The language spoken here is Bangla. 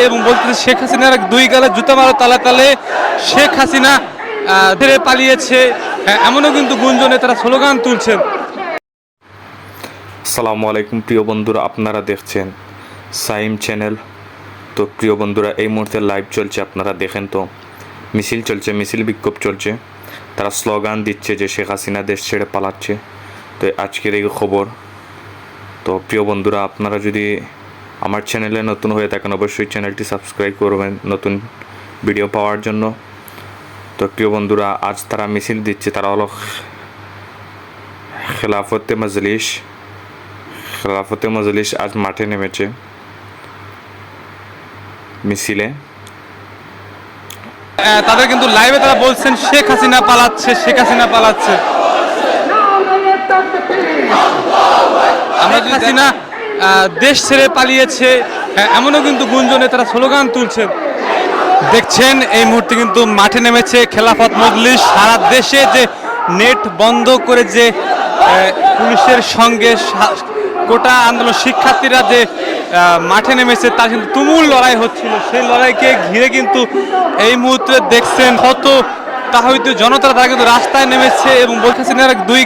এবং বলতেছে শেখ হাসিনার দুই গালে জুতা মারো তালে তালে, শেখ হাসিনা ছেড়ে পালিয়েছে, এমনও কিন্তু গুঞ্জনে তারা স্লোগান তুলছেন। আসসালামু আলাইকুম প্রিয় বন্ধুরা, আপনারা দেখছেন সাইম চ্যানেল। তো প্রিয় বন্ধুরা, এই মুহূর্তে লাইভ চলছে, আপনারা দেখেন। তো মিছিল চলছে, মিছিল বিক্ষোভ চলছে, তারা স্লোগান দিচ্ছে যে শেখ হাসিনা দেশ ছেড়ে পালাচ্ছে। তো আজকের এই খবর। তো প্রিয় বন্ধুরা, আপনারা যদি আমার চ্যানেলে নতুন হয়ে থাকেন অবশ্যই চ্যানেলটি সাবস্ক্রাইব করবেন নতুন ভিডিও পাওয়ার জন্য। তো প্রিয় বন্ধুরা, আজ তারা মিছিল দিচ্ছে, তারা হলো খেলাফতে মজলিস আজ মাঠে নেমেছে মিছিলে। তাদের কিন্তু লাইভে তারা বলছেন শেখ হাসিনা পালাচ্ছে, শেখ হাসিনা পালাচ্ছে। আমরা শেখ হাসিনা দেশ ছেড়ে পালিয়েছে, এমনও কিন্তু গুঞ্জনে তারা স্লোগান তুলছেন। দেখছেন এই মুহূর্তে কিন্তু মাঠে নেমেছে খেলাফত মজলিস। সারা দেশে যে নেট বন্ধ করে যে পুলিশের সঙ্গে কোটা আন্দোলন শিক্ষার্থীরা যে মাঠে নেমেছে তার কিন্তু তুমুল লড়াই হচ্ছিল, সেই লড়াইকে ঘিরে কিন্তু এই মুহূর্তে দেখছেন কত তাহিদ জনতা তারা কিন্তু রাস্তায় নেমেছে এবং শেখ হাসিনার দুই